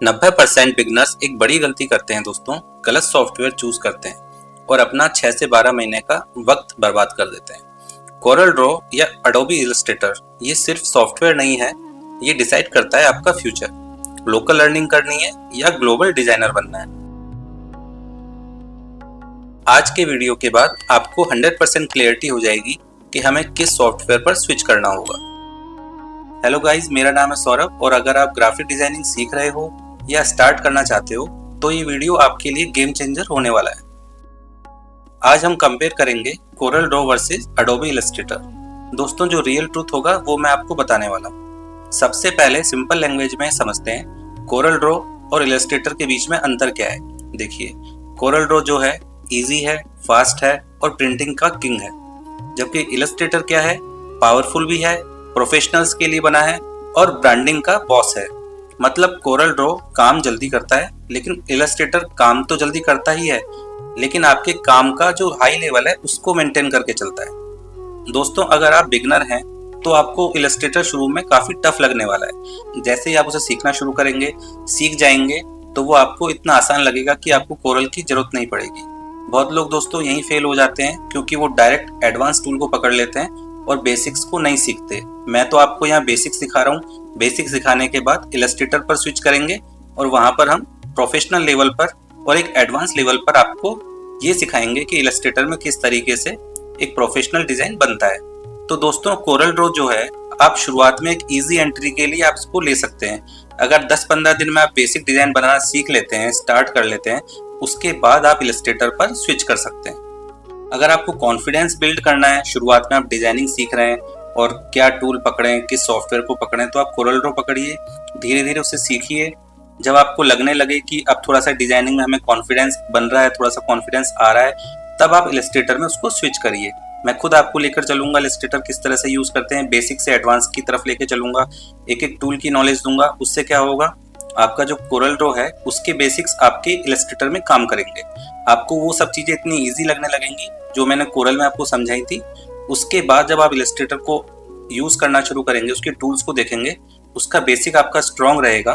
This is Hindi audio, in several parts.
90% बिगनर्स एक बड़ी गलती करते हैं दोस्तों, गलत सॉफ्टवेयर चूज करते हैं और अपना 6 से 12 महीने का वक्त बर्बाद कर देते हैं। कोरल ड्रॉ या अडोबी इलस्ट्रेटर ये सिर्फ सॉफ्टवेयर नहीं है, ये डिसाइड करता है आपका फ्यूचर। लोकल लर्निंग करनी है या ग्लोबल डिजाइनर बनना है। आज के वीडियो के बाद आपको 100% क्लियरिटी हो जाएगी कि हमें किस सॉफ्टवेयर पर स्विच करना होगा। हेलो गाइस, मेरा नाम है सौरभ और अगर आप ग्राफिक डिजाइनिंग सीख रहे हो या स्टार्ट करना चाहते हो तो ये वीडियो आपके लिए गेम चेंजर होने वाला है। आज हम कंपेयर करेंगे Corel Draw versus Adobe Illustrator. दोस्तों, जो रियल ट्रूथ होगा वो मैं आपको बताने वाला हूँ। सबसे पहले सिंपल लैंग्वेज में समझते हैं कोरल ड्रॉ और इलस्ट्रेटर के बीच में अंतर क्या है। देखिए, कोरल ड्रॉ जो है इजी है, फास्ट है और प्रिंटिंग का किंग है, जबकि इलस्ट्रेटर क्या है, पावरफुल भी है, प्रोफेशनल्स के लिए बना है और ब्रांडिंग का बॉस है। मतलब कोरल ड्रॉ काम जल्दी करता है, लेकिन इलस्ट्रेटर काम तो जल्दी करता ही है, लेकिन आपके काम का जो हाई लेवल है उसको मेंटेन करके चलता है। दोस्तों, अगर आप बिगनर हैं तो आपको इलस्ट्रेटर शुरू में काफी टफ लगने वाला है। जैसे ही आप उसे सीखना शुरू करेंगे, सीख जाएंगे, तो वो आपको इतना आसान लगेगा कि आपको कोरल की जरूरत नहीं पड़ेगी। बहुत लोग दोस्तों यहीं फेल हो जाते हैं क्योंकि वो डायरेक्ट एडवांस टूल को पकड़ लेते हैं और बेसिक्स को नहीं सीखते। मैं तो आपको यहाँ बेसिक्स सिखा रहा हूँ। बेसिक सिखाने के बाद इलस्ट्रेटर पर स्विच करेंगे और वहां पर हम प्रोफेशनल लेवल पर और एक एडवांस लेवल पर आपको ये सिखाएंगे कि इलस्ट्रेटर में किस तरीके से एक प्रोफेशनल डिजाइन बनता है। तो दोस्तों, कोरल ड्रॉ जो है, आप शुरुआत में एक इजी एंट्री के लिए आप इसको ले सकते हैं। अगर 10-15 दिन में आप बेसिक डिजाइन बनाना सीख लेते हैं, स्टार्ट कर लेते हैं, उसके बाद आप इलस्ट्रेटर पर स्विच कर सकते हैं। अगर आपको कॉन्फिडेंस बिल्ड करना है, शुरुआत में आप डिजाइनिंग सीख रहे हैं और क्या टूल पकड़ें, किस सॉफ्टवेयर को पकड़ें, तो आप कोरल ड्रॉ पकड़िए, धीरे धीरे उससे सीखिए। जब आपको लगने लगे कि अब थोड़ा सा डिजाइनिंग में हमें कॉन्फिडेंस बन रहा है, थोड़ा सा कॉन्फिडेंस आ रहा है, तब आप इलस्ट्रेटर में उसको स्विच करिए। मैं खुद आपको लेकर चलूंगा इलस्ट्रेटर किस तरह से यूज करते हैं, बेसिक से एडवांस की तरफ लेके चलूंगा, एक एक टूल की नॉलेज दूंगा। उससे क्या होगा, आपका जो कोरल ड्रॉ है उसके बेसिक्स आपके इलस्ट्रेटर में काम करेंगे। आपको वो सब चीजें इतनी इजी लगने लगेंगी जो मैंने कोरल में आपको समझाई थी। उसके बाद जब आप इलस्ट्रेटर को यूज करना शुरू करेंगे, उसके टूल्स को देखेंगे, उसका बेसिक आपका स्ट्रॉन्ग रहेगा,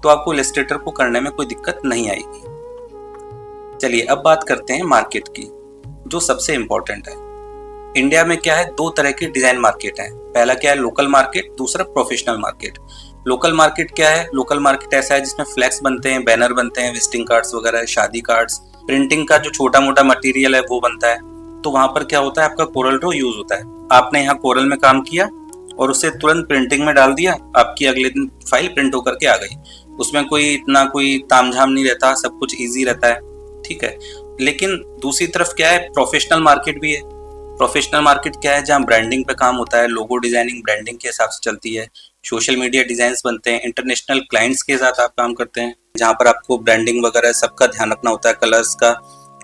तो आपको इलस्ट्रेटर को करने में कोई दिक्कत नहीं आएगी। चलिए अब बात करते हैं मार्केट की, जो सबसे इंपॉर्टेंट है। इंडिया में क्या है, दो तरह की डिजाइन मार्केट है। पहला क्या है, लोकल मार्केट, दूसरा प्रोफेशनल मार्केट। लोकल मार्केट क्या है, लोकल मार्केट ऐसा है जिसमें फ्लैक्स बनते हैं, बैनर बनते हैं, विजिटिंग कार्ड्स वगैरह, शादी कार्ड्स, प्रिंटिंग का जो छोटा मोटा मटेरियल है वो बनता है। तो वहां पर क्या होता है, आपका कोरल ड्रॉ यूज होता है। आपने यहाँ कोरल में काम किया और उसे तुरंत प्रिंटिंग में डाल दिया, आपकी अगले दिन फाइल प्रिंट होकर के आ गई। उसमें कोई तामझाम नहीं रहता, सब कुछ ईजी रहता है, ठीक है। लेकिन दूसरी तरफ क्या है, प्रोफेशनल मार्केट भी है। प्रोफेशनल मार्केट क्या है, जहाँ ब्रांडिंग पे काम होता है, लोगो डिजाइनिंग ब्रांडिंग के हिसाब से चलती है, सोशल मीडिया डिजाइन्स बनते हैं, इंटरनेशनल क्लाइंट्स के साथ आप काम करते हैं, जहाँ पर आपको ब्रांडिंग वगैरह सबका ध्यान रखना होता है,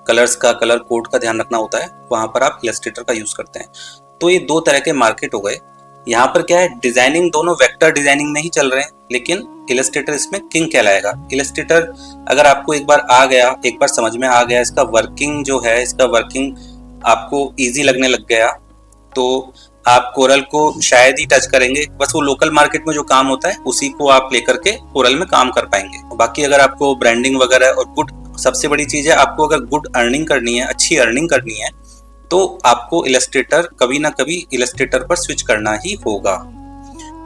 कलर कोड का ध्यान रखना होता है, वहां पर आप इलस्ट्रेटर का यूज करते हैं। तो ये दो तरह के मार्केट हो गए। यहाँ पर क्या है, डिजाइनिंग दोनों वेक्टर डिजाइनिंग में ही चल रहे हैं, लेकिन इलस्ट्रेटर इसमें किंग कहलाएगा। इलस्ट्रेटर अगर आपको एक बार समझ में आ गया, इसका वर्किंग आपको इजी लगने लग गया, तो आप कोरल को शायद ही टच करेंगे। बस वो लोकल मार्केट में जो काम होता है उसी को आप लेकर के कोरल में काम कर पाएंगे। बाकी अगर आपको ब्रांडिंग वगैरह और सबसे बड़ी चीज है, आपको अगर गुड अर्निंग करनी है, अच्छी अर्निंग करनी है, तो आपको इलस्ट्रेटर कभी ना कभी इलस्ट्रेटर पर स्विच करना ही होगा।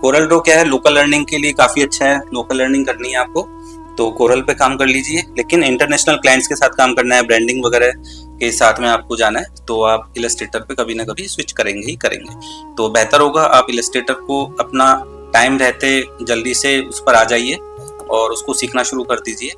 कोरल ड्रॉ क्या है, लोकल अर्निंग के लिए काफी अच्छा है। लोकल अर्निंग करनी है आपको तो कोरल पे काम कर लीजिए, लेकिन इंटरनेशनल क्लाइंट्स के साथ काम करना है, ब्रांडिंग वगैरह के साथ में आपको जाना है, तो आप इलस्ट्रेटर पे कभी ना कभी स्विच करेंगे ही करेंगे। तो बेहतर होगा आप इलस्ट्रेटर को अपना टाइम रहते जल्दी से उस पर आ जाइए और उसको सीखना शुरू कर दीजिए,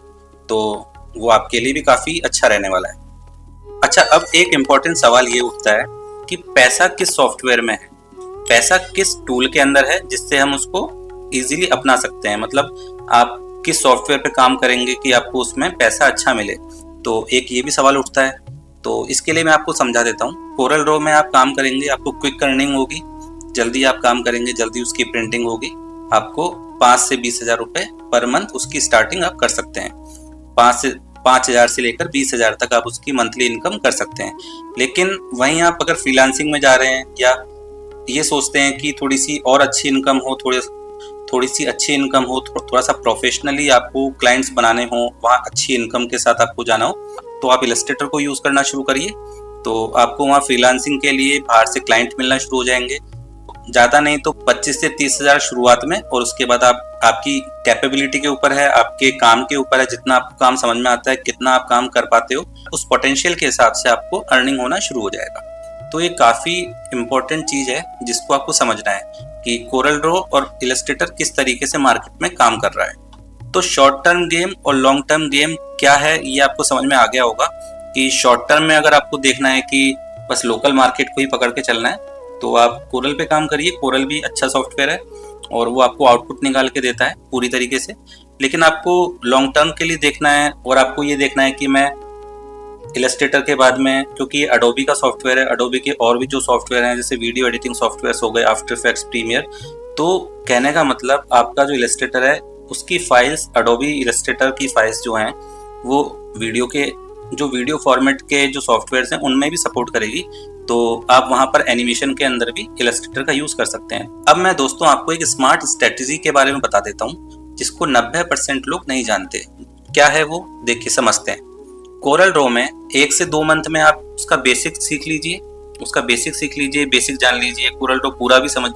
तो वो आपके लिए भी काफी अच्छा रहने वाला है। अच्छा, अब एक इम्पोर्टेंट सवाल ये उठता है कि पैसा किस सॉफ्टवेयर में है, पैसा किस टूल के अंदर है जिससे हम उसको इजीली अपना सकते हैं। मतलब आप किस सॉफ्टवेयर पे काम करेंगे कि आपको उसमें पैसा अच्छा मिले, तो एक ये भी सवाल उठता है। तो इसके लिए मैं आपको समझा देता हूँ। कोरल ड्रॉ में आप काम करेंगे, आपको क्विक अर्निंग होगी, जल्दी आप काम करेंगे, जल्दी उसकी प्रिंटिंग होगी। आपको 5 से 20 हजार रुपए पर मंथ उसकी स्टार्टिंग आप कर सकते हैं। 5 हजार से लेकर 20 हजार तक आप उसकी मंथली इनकम कर सकते हैं। लेकिन वहीं आप अगर फ्रीलांसिंग में जा रहे हैं या ये सोचते हैं कि थोड़ी सी और अच्छी इनकम हो, थोड़ी सी अच्छी इनकम हो, थोड़ा सा प्रोफेशनली आपको क्लाइंट्स बनाने हो, वहाँ अच्छी इनकम के साथ आपको जाना हो, तो आप इलस्ट्रेटर को यूज़ करना शुरू करिए। तो आपको वहाँ फ्रीलांसिंग के लिए बाहर से क्लाइंट मिलना शुरू हो जाएंगे। ज़्यादा नहीं तो 25 से 30 हज़ार शुरुआत में, और उसके बाद आपकी कैपेबिलिटी के ऊपर है, आपके काम के ऊपर है, जितना आपको काम समझ में आता है, कितना आप काम कर पाते हो, उस पोटेंशियल के हिसाब से आपको अर्निंग होना शुरू हो जाएगा। तो ये काफ़ी इम्पोर्टेंट चीज़ है जिसको आपको समझना है कि कोरल ड्रॉ और इलस्ट्रेटर किस तरीके से मार्केट में काम कर रहा है। तो शॉर्ट टर्म गेम और लॉन्ग टर्म गेम क्या है ये आपको समझ में आ गया होगा कि शॉर्ट टर्म में अगर आपको देखना है कि बस लोकल मार्केट को ही पकड़ के चलना है, तो आप कोरल पे काम करिए। कोरल भी अच्छा सॉफ्टवेयर है और वो आपको आउटपुट निकाल के देता है पूरी तरीके से। लेकिन आपको लॉन्ग टर्म के लिए देखना है और आपको ये देखना है कि मैं इलस्ट्रेटर के बाद में, क्योंकि ये अडोबी का सॉफ्टवेयर है, अडोबी के और भी जो सॉफ्टवेयर हैं जैसे वीडियो एडिटिंग सॉफ्टवेयर हो गए, आफ्टर इफेक्ट्स, प्रीमियर, तो कहने का मतलब आपका जो इलस्ट्रेटर है उसकी फाइल्स, अडोबी इलस्ट्रेटर की फाइल्स जो हैं वो वीडियो फॉर्मेट के जो सॉफ्टवेयर हैं उनमें भी सपोर्ट करेगी। तो आप वहाँ पर एनिमेशन के अंदर भी इलस्ट्रेटर का यूज कर सकते हैं। अब मैं दोस्तों आपको एक स्मार्ट स्ट्रेटेजी के बारे में बता देता हूँ जिसको 90% लोग नहीं जानते। क्या है वो, देखिए समझते हैं। कोरल ड्रॉ में 1 से 2 मंथ में आप उसका बेसिक सीख लीजिए, बेसिक जान लीजिए, कोरल ड्रॉ पूरा भी समझ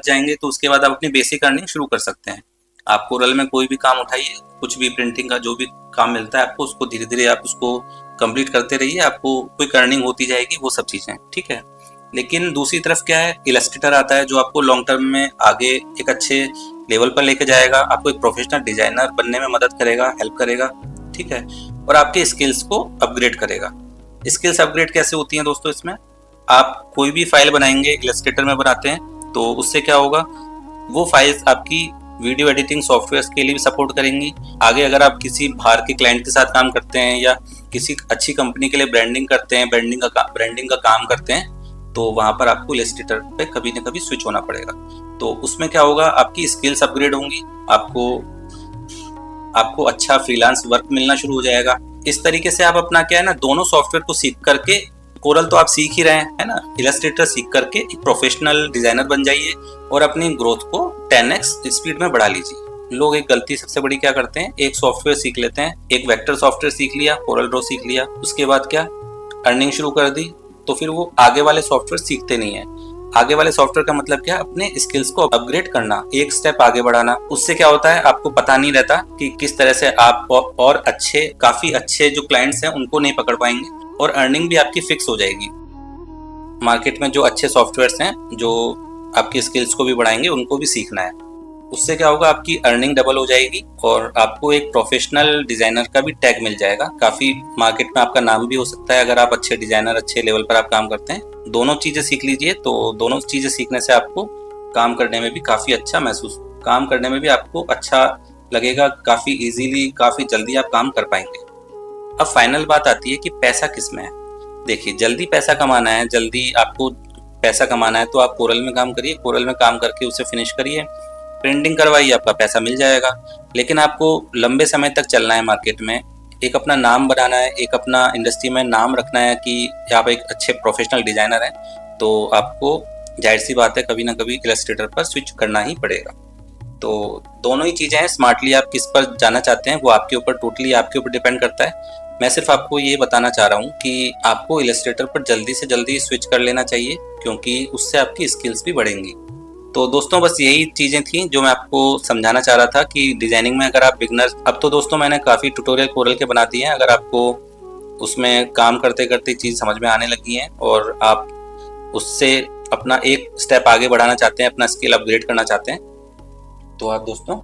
जाएंगे तो उसके बाद आप अपनी बेसिक अर्निंग शुरू कर सकते हैं। आप कोरल में कोई भी काम उठाइए, कुछ भी प्रिंटिंग का जो भी काम मिलता है आपको, उसको धीरे धीरे आप उसको कंप्लीट करते रहिए, आपको क्विक अर्निंग होती जाएगी, वो सब चीज़ें, ठीक है। लेकिन दूसरी तरफ क्या है, इलस्ट्रेटर आता है जो आपको लॉन्ग टर्म में आगे एक अच्छे लेवल पर लेके जाएगा, आपको एक प्रोफेशनल डिजाइनर बनने में मदद करेगा, हेल्प करेगा, ठीक है, और आपके स्किल्स को अपग्रेड करेगा। स्किल्स अपग्रेड कैसे होती हैं दोस्तों, इसमें आप कोई भी फाइल बनाएंगे, इलस्ट्रेटर में बनाते हैं, तो उससे क्या होगा, वो फाइल्स आपकी वीडियो एडिटिंग सॉफ्टवेयर के लिए भी सपोर्ट करेंगी। आगे अगर आप किसी बाहर के क्लाइंट के साथ काम करते हैं या किसी अच्छी कंपनी के लिए ब्रांडिंग करते हैं, ब्रांडिंग का काम करते हैं, तो वहां पर आपको इलस्ट्रेटर पे कभी न कभी स्विच होना पड़ेगा। तो उसमें क्या होगा, आपकी स्किल्स अपग्रेड होंगी, आपको अच्छा फ्रीलांस वर्क मिलना शुरू हो जाएगा। इस तरीके से आप अपना क्या है ना, दोनों सॉफ्टवेयर को सीख करके, कोरल तो आप सीख ही रहे हैं, है ना, इलस्ट्रेटर सीख करके एक प्रोफेशनल डिजाइनर बन जाइए और अपनी ग्रोथ को 10x स्पीड में बढ़ा लीजिए। लोग एक गलती सबसे बड़ी क्या करते हैं, एक सॉफ्टवेयर सीख लेते हैं, एक वेक्टर सॉफ्टवेयर सीख लिया, कोरल ड्रॉ सीख लिया, उसके बाद क्या अर्निंग शुरू कर दी, तो फिर वो आगे वाले सॉफ्टवेयर सीखते नहीं है। आगे वाले सॉफ्टवेयर का मतलब क्या, अपने स्किल्स को अपग्रेड करना, एक स्टेप आगे बढ़ाना। उससे क्या होता है, आपको पता नहीं रहता कि किस तरह से आप और काफी अच्छे जो क्लाइंट्स हैं उनको नहीं पकड़ पाएंगे, और अर्निंग भी आपकी फिक्स हो जाएगी। मार्केट में जो अच्छे सॉफ्टवेयर्स हैं जो आपकी स्किल्स को भी बढ़ाएंगे, उनको भी सीखना है। उससे क्या होगा, आपकी अर्निंग डबल हो जाएगी और आपको एक प्रोफेशनल डिजाइनर का भी टैग मिल जाएगा। काफी मार्केट में आपका नाम भी हो सकता है अगर आप अच्छे डिजाइनर, अच्छे लेवल पर आप काम करते हैं। दोनों चीजें सीख लीजिए, तो दोनों चीजें सीखने से आपको काम करने में भी काफी अच्छा काम करने में भी आपको अच्छा लगेगा, काफी इजीली, काफी जल्दी आप काम कर पाएंगे। अब फाइनल बात आती है कि पैसा किस में है। देखिए, जल्दी पैसा कमाना है, जल्दी आपको पैसा कमाना है तो आप कोरल में काम करिए, कोरल में काम करके उसे फिनिश करिए, प्रिंटिंग करवाइए, आपका पैसा मिल जाएगा। लेकिन आपको लंबे समय तक चलना है मार्केट में, एक अपना नाम बनाना है, एक अपना इंडस्ट्री में नाम रखना है कि आप एक अच्छे प्रोफेशनल डिजाइनर हैं, तो आपको जाहिर सी बात है कभी ना कभी इलस्ट्रेटर पर स्विच करना ही पड़ेगा। तो दोनों ही चीज़ें हैं, स्मार्टली आप किस पर जाना चाहते हैं वो आपके ऊपर, टोटली आपके ऊपर डिपेंड करता है। मैं सिर्फ आपको ये बताना चाह रहा हूँ कि आपको इलस्ट्रेटर पर जल्दी से जल्दी स्विच कर लेना चाहिए, क्योंकि उससे आपकी स्किल्स भी बढ़ेंगी। तो दोस्तों बस यही चीज़ें थी जो मैं आपको समझाना चाह रहा था कि डिजाइनिंग में अगर आप बिगनर, अब तो दोस्तों मैंने काफ़ी ट्यूटोरियल कोरल के बना दिए हैं, अगर आपको उसमें काम करते करते चीज़ समझ में आने लगी हैं और आप उससे अपना एक स्टेप आगे बढ़ाना चाहते हैं, अपना स्किल अपग्रेड करना चाहते हैं, तो आप दोस्तों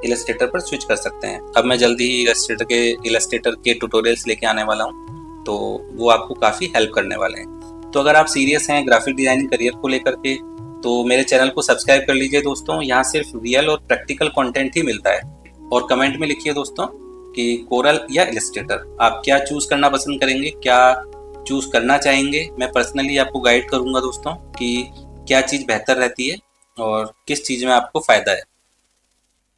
इलस्ट्रेटर पर स्विच कर सकते हैं। अब मैं जल्दी ही इलस्ट्रेटर के ट्यूटोरियल्स लेके आने वाला हूँ, तो वो आपको काफ़ी हेल्प करने वाले हैं। तो अगर आप सीरियस हैं ग्राफिक डिजाइनिंग करियर को लेकर के, तो मेरे चैनल को सब्सक्राइब कर लीजिए दोस्तों। यहाँ सिर्फ रियल और प्रैक्टिकल कंटेंट ही मिलता है। और कमेंट में लिखिए दोस्तों कि कोरल या इलस्ट्रेटर आप क्या चूज़ करना पसंद करेंगे, क्या चूज़ करना चाहेंगे। मैं पर्सनली आपको गाइड करूँगा दोस्तों कि क्या चीज़ बेहतर रहती है और किस चीज़ में आपको फ़ायदा है।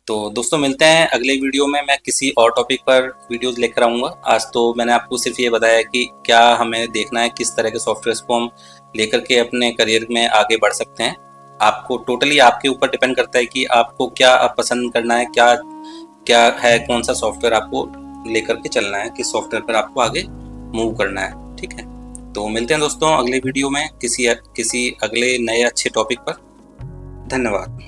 तो दोस्तों मिलते हैं अगले वीडियो में, मैं किसी और टॉपिक पर वीडियोस लेकर आऊँगा। आज तो मैंने आपको सिर्फ ये बताया कि क्या हमें देखना है, किस तरह के सॉफ्टवेयर्स को हम लेकर के अपने करियर में आगे बढ़ सकते हैं। आपको टोटली आपके ऊपर डिपेंड करता है कि आपको क्या पसंद करना है, क्या क्या है, कौन सा सॉफ्टवेयर आपको लेकर के चलना है, किस सॉफ्टवेयर पर आपको आगे मूव करना है। ठीक है, तो मिलते हैं दोस्तों अगले वीडियो में किसी अगले नए अच्छे टॉपिक पर। धन्यवाद।